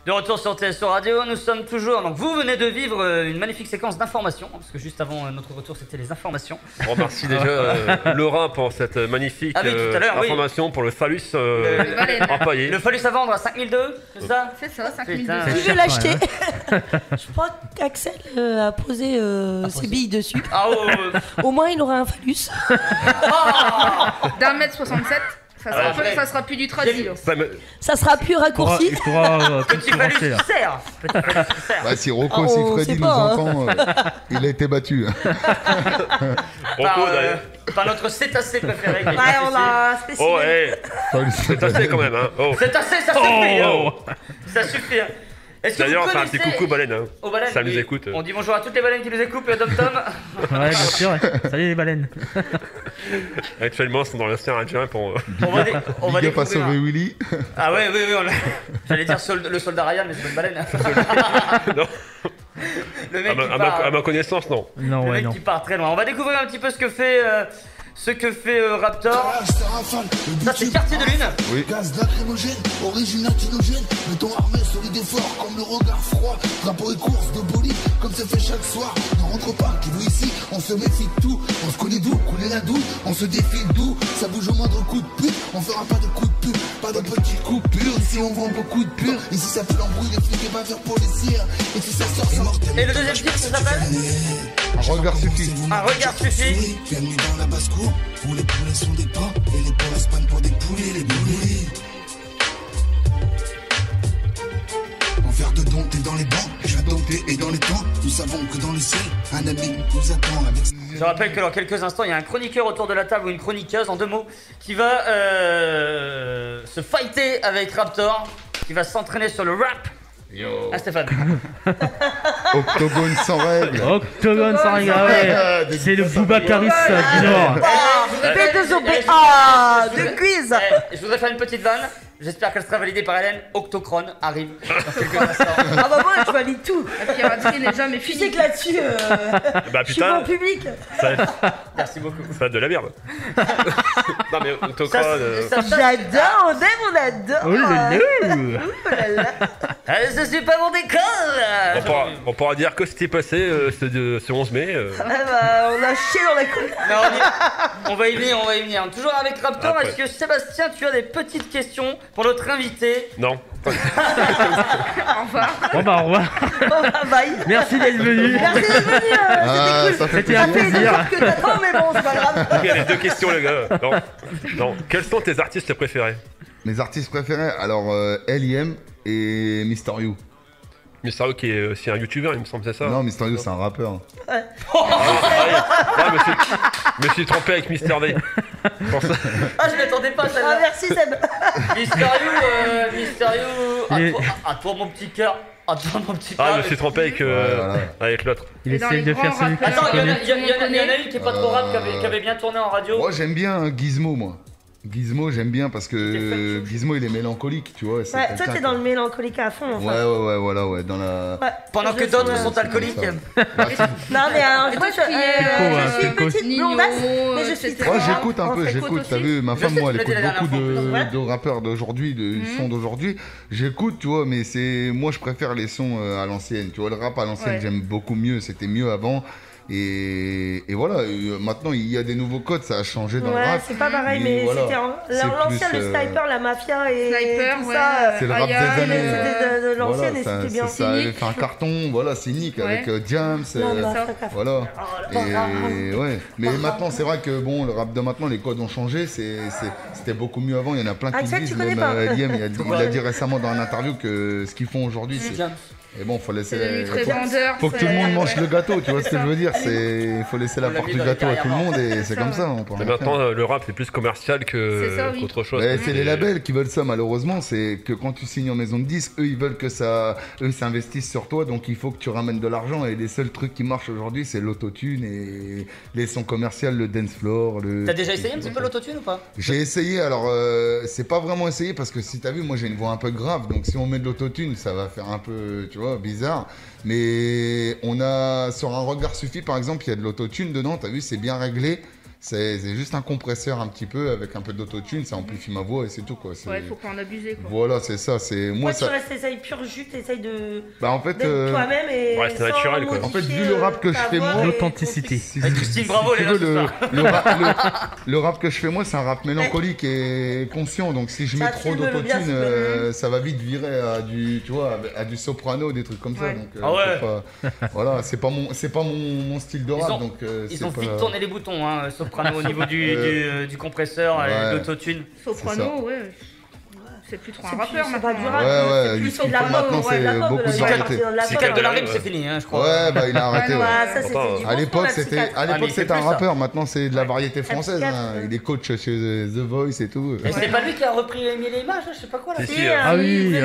De retour sur TSO Radio, nous sommes toujours... Donc vous venez de vivre une magnifique séquence d'informations, parce que juste avant notre retour, c'était les informations. On remercie déjà Laura pour cette magnifique information pour le phallus empaillé. Le phallus à vendre à 5002, c'est ça? C'est ça, 5002. Je vais l'acheter. Je crois qu'Axel a posé ses billes dessus. Ah, Au moins, il aura un phallus. d'1m67. Ça sera plus du tradi. Ça sera plus raccourci. Petit phallus qui sert. Bah, si Rocco Siffredi nous entend, il a été battu. Par notre cétacé préféré. Ouais, on l'a spécifié. Oh, hey. Cétacé quand même, hein. Oh. Cétacé, ça suffit. Ça suffit. D'ailleurs, on fait un petit coucou baleine. Hein. Aux baleines. Ça nous écoute. On dit bonjour à toutes les baleines qui nous écoutent, Tom Tom. Ouais, bien sûr. Salut les baleines. Actuellement, ils sont dans l'océan Indien pour. On va pas sauver Willy. Ah ouais, oui. J'allais dire le soldat Ryan, mais c'est pas une baleine. Non. Le mec à ma connaissance, non. Le mec qui part très loin. On va découvrir un petit peu ce que fait Raptor. Ça, c'est Quartier de Lune. Oui. Gaz lacrymogène, origine antinogène. Mettons armé, solide et fort, comme le regard froid. Drapeau et course de bolide, comme c'est fait chaque soir. Ne rentre pas, qui veut ici, on se méfie de tout. On se connaît d'où, couler la douille, on se défile d'où. Ça bouge au moindre coup de pute, on fera pas de coup de pute, pas de petites coupures. Ici on vend beaucoup de pur, ici ça fait l'embrouille, les flics et pas faire policiers. Et si ça sort, ça mortel. Et le deuxième titre, ça s'appelle Un regard suffit. Un regard suffit. Bienvenue dans la basse-cour, où les poulets sont des pains et les poulets se prennent pour des poulets, les boulets. En faire de don, t'es dans les bancs, je vais dompter et dans les temps. Nous savons que dans le ciel, un ami nous attend avec. Je rappelle que dans quelques instants, il y a un chroniqueur autour de la table ou une chroniqueuse en 2 mots qui va se fighter avec Raptor, qui va s'entraîner sur le rap. Yo. Ah Stéphane. Octogone sans règle. Octogone sans règle, ouais. C'est le Boubacaris du Nord. B2OBA de quiz. Je voudrais faire une petite vanne. J'espère qu'elle sera validée par Hélène. Octochrone arrive dans quelques instants. Ah bah moi je valide tout. La piraterie n'est jamais Tu sais finie. que là-dessus, Bah je suis bon putain, public. Merci beaucoup. ça va être de la merde. Non mais autocrone. J'adore, on aime, on adore. Oh là là. Oh là là. Je suis pas mon décor. On pourra dire que c'était passé ce 11 mai. Ah bah, on a chié dans la cour. Non, on va y venir. Toujours avec Raptor, Après. est-ce que Sébastien, tu as des petites questions pour notre invité? Non. Au revoir. Bon bah au revoir. Oh bah bye. Merci d'être venu. Merci d'être venu, Ah, c'était cool. ça fait C'était Ça un fait 2 plaisir. jours que t'attends, mais bon, c'est pas grave. Ok, les 2 questions les gars. Non. Quels sont tes artistes préférés? Mes artistes préférés, alors L.I.M. et Mister You. Mystérieux qui est aussi un youtubeur, il me semble, c'est ça? Non, Mister You c'est un rappeur. Ah, je me suis trompé avec Mister V. Pour ça. Ah, je m'attendais pas à Ah celle-là. merci Seb. Mystérieux, à toi mon petit cœur. À toi mon petit cœur. Ah, je me suis trompé avec, voilà. avec l'autre. Il Et dans essaie les de faire grands celui qui rappeurs- Attends, se il y en connaît. a une qui est pas trop rap, qui avait bien tourné en radio. Moi j'aime bien Gizmo, moi. Gizmo, j'aime bien parce que Gizmo il est mélancolique, tu vois. c'est Ouais, quelqu'un toi t'es qui- dans le mélancolique à fond. Enfin. Ouais, voilà, ouais, dans la. Ouais. Pendant Je que sais, d'autres ouais. sont alcooliques. Non mais alors, Et moi tout ce qui est, je suis une Pico, petite Nino, blondasse, mais je suis etc. Moi très j'écoute un on peu, s'écoute j'écoute, aussi. t'as vu, ma Je femme sais, moi tu elle l'as dit écoute la beaucoup dernière de rappeurs d'aujourd'hui, de sons d'aujourd'hui. J'écoute, tu vois, mais moi je préfère les sons à l'ancienne, tu vois, le rap à l'ancienne Ouais. j'aime beaucoup mieux, c'était mieux avant. Et voilà, maintenant il y a des nouveaux codes, ça a changé dans le Ouais, rap. c'est pas pareil, Mais mais voilà, c'était c'est l'ancien, plus, le sniper, la mafia et Sniper, tout ouais. ça. C'est le rap Ryan, des années. C'était de l'ancienne Voilà, et ça, c'était bien. ça avait fait un carton, voilà, cynique Ouais. avec James. Non, bah, ça. fuck off. Voilà. Oh, Et ouais. Mais maintenant, c'est vrai que bon, le rap de maintenant, les codes ont changé. C'était beaucoup mieux avant. Il y en a plein qui Axel, disent. tu connais Même pas Liam, il a dit récemment dans une interview que ce qu'ils font aujourd'hui, c'est. Et bon, faut laisser. C'est devenu très vendeur. Faut que tout le monde mange le gâteau. Tu vois ce que je veux dire? Il faut laisser la On l'a part mis du dans les gâteau à tout le carrières monde et c'est ça, comme ouais. ça. On peut Mais rien faire. maintenant, le rap est plus commercial C'est ça, oui. qu'autre chose. Ouais, c'est les labels qui veulent ça malheureusement, c'est que quand tu signes en maison de disques, eux ils veulent que ça, eux s'investissent sur toi, donc il faut que tu ramènes de l'argent et les seuls trucs qui marchent aujourd'hui c'est l'autotune et les sons commerciaux, le dance floor. T'as déjà essayé un petit peu l'autotune ou pas? J'ai essayé, alors c'est pas vraiment essayé parce que si t'as vu, moi j'ai une voix un peu grave, donc si on met de l'autotune ça va faire un peu, tu vois, bizarre. Mais on a, sur un regard suffit par exemple, il y a de l'autotune dedans, t'as vu, c'est bien réglé. C'est juste un compresseur un petit peu avec un peu d'autotune, ça amplifie ma voix et c'est tout quoi. Ouais, faut pas en abuser quoi. Voilà, c'est ça. Moi, tu t'essayes pur jus, t'essayes de. Bah en fait. Toi-même et. Ouais, c'est naturel quoi. En fait, vu le rap que je fais moi. L'authenticité. Christine, bravo, les gars. Le rap que je fais moi, c'est un rap mélancolique et conscient. Donc si je mets trop d'autotune, ça va vite virer à du, tu vois, à du soprano, des trucs comme ça. Donc, voilà, c'est pas mon style de rap. Ils ont vite tourné les boutons, hein, soprano au niveau du compresseur, l'autotune. Soprano, ouais. C'est plus trop un rappeur maintenant. Ouais, c'est de la maintenant c'est beaucoup de variétés. C'est de la rime, c'est fini, je crois. Ouais, bah il a arrêté. À l'époque, c'était un rappeur, maintenant c'est de la variété française. Il est coach chez The Voice et tout. Et c'est pas lui qui a repris Emile et Images, je sais pas quoi là. Ah oui.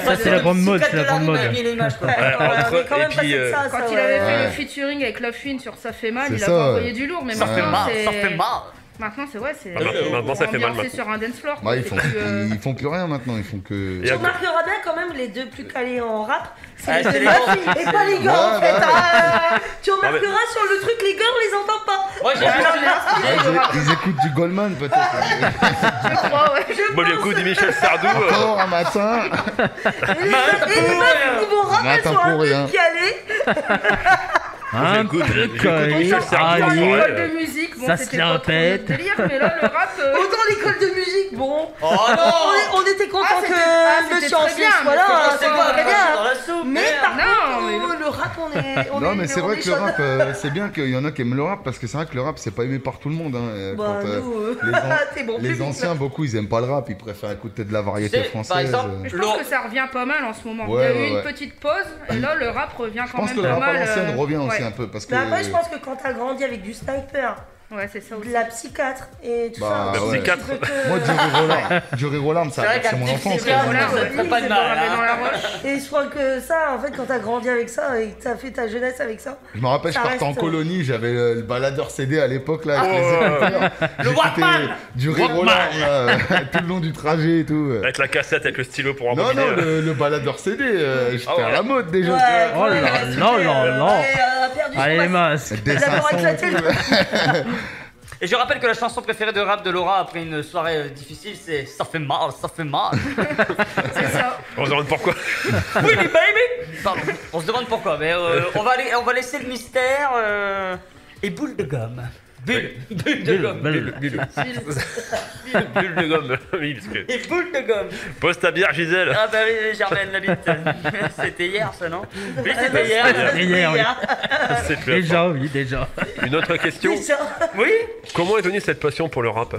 Ça c'est la grande mode, c'est la grande mode. Quand il avait fait le featuring avec La Fouine sur Ça fait mal, il a pas envoyé du lourd, mais maintenant c'est... Maintenant, c'est maintenant ça fait mal. C'est sur un dance floor. Ils font plus rien maintenant. Ils font que. Tu remarqueras bien quand même les deux plus calés en rap, c'est les filles et pas les gars en fait. Tu remarqueras sur le truc, les gars on les entend pas. Ils écoutent du Goldman peut-être. Je crois, ouais. Moi j'écoute du Michel Sardou. Encore un matin. Et les meufs qui vont rapper sur un truc calé. Un peu collé, l'école de musique, bon, ça se la répète. Mais là, le rap. Autant l'école de musique, bon. Oh non. On était content que le scientifique soit là, c'est pas très bien. Mais par contre, le rap, on est. Non, mais c'est vrai que le rap, c'est bien qu'il y en a qui aiment le rap parce que c'est vrai que le rap, c'est pas aimé par tout le monde. Les anciens, beaucoup, ils aiment pas le rap, ils préfèrent écouter de la variété française. Par exemple, je pense que ça revient pas mal en ce moment. Il y a eu une petite pause et là, le rap revient quand même pas mal. Je pense que le rap à l'ancienne revient aussi un peu parce que. Mais après, je pense que quand t'as grandi avec du Sniper, ouais, c'est ça aussi. de la psychiatre et tout ça. Ouais. Moi, Jury Rollard, c'est mon enfance. C'est pas de mal. Et je crois que ça, en fait, quand t'as grandi avec ça et que t'as fait ta jeunesse avec ça. Je me rappelle, je partais en colonie, j'avais le baladeur CD à l'époque là. Le Walkman. Jury Rollard tout le long du trajet et tout. Avec la cassette, avec le stylo pour embobiner. Non, le baladeur CD, j'étais à la mode déjà. Oh là là. Allez les masques. Et je rappelle que la chanson préférée de rap de Laura après une soirée difficile, c'est Ça fait mal, ça fait mal. C'est ça. On se demande pourquoi. Oui, baby. Pardon, on se demande pourquoi, mais on va laisser le mystère et boule de gomme. Bulle de gomme. Bulle de gomme. Oui, parce que. Et boule de gomme. Pose ta bière, Gisèle. Ah bah oui, Germaine la bite. C'était hier, ça, non? Oui, c'était hier. C'est déjà, oui, déjà. Une autre question. Oui. Comment est venue cette passion pour le rap?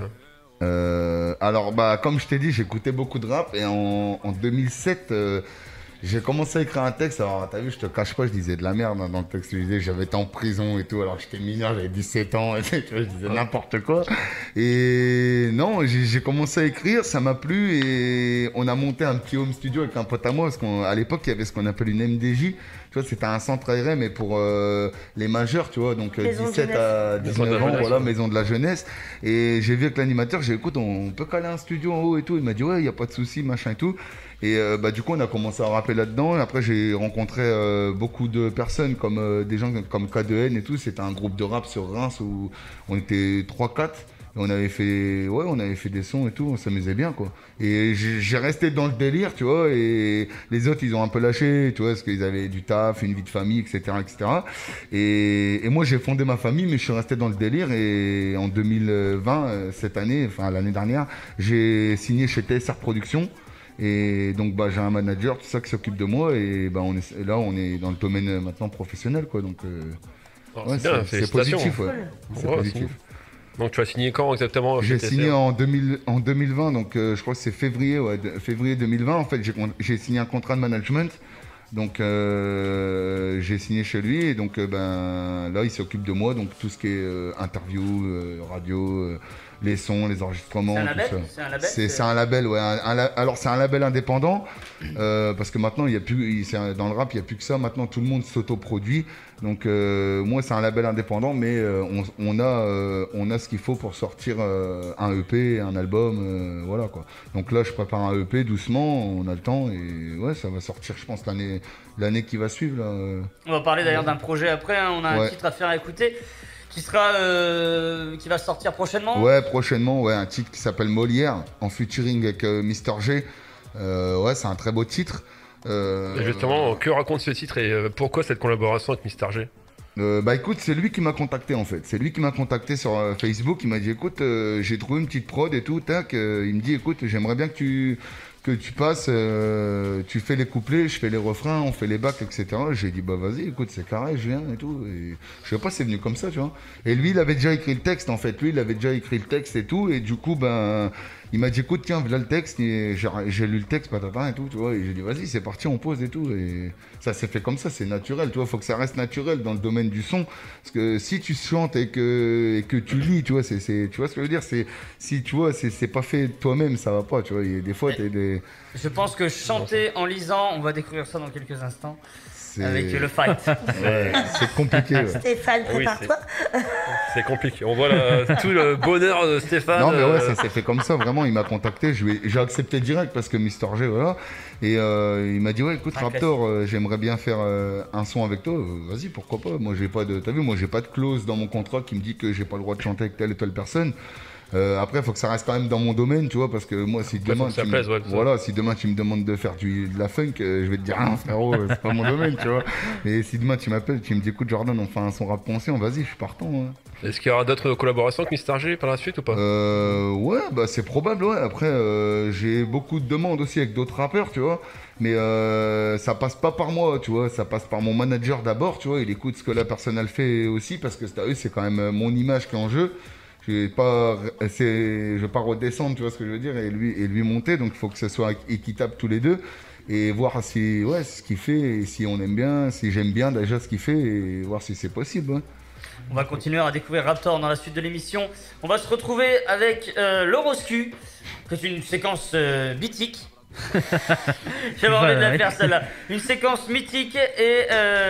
Alors, comme je t'ai dit, j'écoutais beaucoup de rap et en 2007. J'ai commencé à écrire un texte, alors t'as vu, je te cache pas, je disais de la merde dans le texte, je disais j'avais été en prison et tout, alors j'étais mineur, j'avais 17 ans, et tu vois, je disais n'importe quoi. Et non, j'ai commencé à écrire, ça m'a plu et on a monté un petit home studio avec un pote à moi, parce qu'à l'époque il y avait ce qu'on appelle une MDJ, tu vois, c'était un centre aéré mais pour les majeurs, tu vois, donc 17 à 19 ans, voilà, maison de la jeunesse. Et j'ai vu avec l'animateur, j'ai dit écoute, on peut caler un studio en haut et tout, il m'a dit ouais, il n'y a pas de souci, machin et tout. Et du coup, on a commencé à rapper là-dedans. Et après, j'ai rencontré beaucoup de personnes, comme des gens comme K2N et tout. C'était un groupe de rap sur Reims où on était 3-4. Et on avait fait des sons et tout. On s'amusait bien, quoi. Et j'ai resté dans le délire, tu vois. Et les autres, ils ont un peu lâché, tu vois, parce qu'ils avaient du taf, une vie de famille, etc., etc. Et moi, j'ai fondé ma famille, mais je suis resté dans le délire. Et en 2020, cette année, enfin l'année dernière, j'ai signé chez TSR Productions. Et donc j'ai un manager, tout ça qui s'occupe de moi et on est dans le domaine maintenant professionnel, quoi. Donc c'est positif, ouais. C'est positif. Donc tu as signé quand exactement? J'ai signé en 2020, donc je crois que c'est février 2020. En fait, j'ai signé un contrat de management. Donc j'ai signé chez lui et donc là il s'occupe de moi, donc tout ce qui est interview, radio, les sons, les enregistrements, tout ça. C'est un label, ouais. Alors c'est un label indépendant parce que maintenant dans le rap il n'y a plus que ça. Maintenant tout le monde s'autoproduit. Donc moi c'est un label indépendant, mais on a ce qu'il faut pour sortir un EP, un album, voilà quoi. Donc là je prépare un EP doucement, on a le temps et ouais ça va sortir je pense l'année qui va suivre là. On va parler d'ailleurs d'un projet après, hein. On a un titre à faire écouter qui va sortir prochainement. Ouais, prochainement, ouais, un titre qui s'appelle Molière, en featuring avec Mr G. Ouais, c'est un très beau titre. Et justement, que raconte ce titre et pourquoi cette collaboration avec Mr G? Bah écoute, c'est lui qui m'a contacté en fait. C'est lui qui m'a contacté sur Facebook. Il m'a dit écoute, j'ai trouvé une petite prod et tout. Tac, il me dit écoute, j'aimerais bien que tu passes, tu fais les couplets, je fais les refrains, on fait les bacs, etc. J'ai dit bah vas-y, écoute, c'est carré, je viens et tout. Et je sais pas, c'est venu comme ça, tu vois. Et lui, il avait déjà écrit le texte en fait. Lui, il avait déjà écrit le texte et tout. Et du coup, ben, il m'a dit écoute, tiens, voilà le texte. Et j'ai lu le texte, patata et tout, tu vois. Et j'ai dit vas-y, c'est parti, on pose et tout. Et ça s'est fait comme ça, c'est naturel, tu vois. Faut que ça reste naturel dans le domaine du son. Parce que si tu chantes et que tu lis, tu vois, tu vois ce que je veux dire. Si tu vois, c'est pas fait toi-même, ça va pas, tu vois. Et des fois, t'es des. Je pense que chanter en lisant, on va découvrir ça dans quelques instants. Avec le fight. Ouais, c'est compliqué. Ouais. Stéphane, prépare-toi. C'est compliqué. On voit tout le bonheur de Stéphane. Non, mais ouais, ça s'est fait comme ça. Vraiment, il m'a contacté. J'ai accepté direct parce que Mr G, voilà. Et il m'a dit ouais, écoute, Raptor, j'aimerais bien faire un son avec toi. Vas-y, pourquoi pas. Moi, j'ai pas de. T'as vu, moi, j'ai pas de clause dans mon contrat qui me dit que j'ai pas le droit de chanter avec telle et telle personne. Après, il faut que ça reste quand même dans mon domaine, tu vois, parce que moi, si demain, si demain tu me demandes de faire de la funk, je vais te dire, non, frérot, c'est pas mon domaine, tu vois. Et si demain tu m'appelles, tu me dis, écoute, Jordan, on fait un son rap conscient, vas-y, je suis partant. Hein. Est-ce qu'il y aura d'autres collaborations avec Mr G par la suite ou pas? Ouais, bah c'est probable, ouais. Après, j'ai beaucoup de demandes aussi avec d'autres rappeurs, tu vois. Mais ça passe pas par moi, tu vois, ça passe par mon manager d'abord, tu vois. Il écoute ce que la personne elle fait aussi, parce que c'est quand même mon image qui est en jeu. Je vais pas redescendre, tu vois ce que je veux dire, et lui monter, donc il faut que ce soit équitable tous les deux et voir si ce qu'il fait, et si on aime bien, si j'aime bien déjà ce qu'il fait et voir si c'est possible. Ouais. On va continuer à découvrir Raptor dans la suite de l'émission. On va se retrouver avec l'Horoscu, c'est une séquence mythique. J'avais envie de la faire celle-là. Une séquence mythique et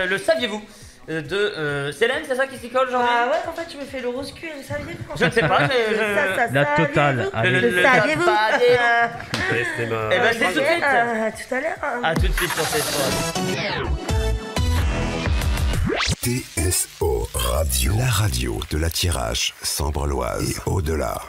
le saviez-vous de Célène, c'est ça qui s'y colle, genre? Ah ouais, en fait, tu me fais l'Horoscu et le saviez-vous. Je ne sais pas, la totale. Le saviez-vous. Et ben c'est tout de suite. Tout à l'heure. A tout de suite pour cette fois. TSO Radio, la radio de la Thiérache, Sambre-Loise et au-delà.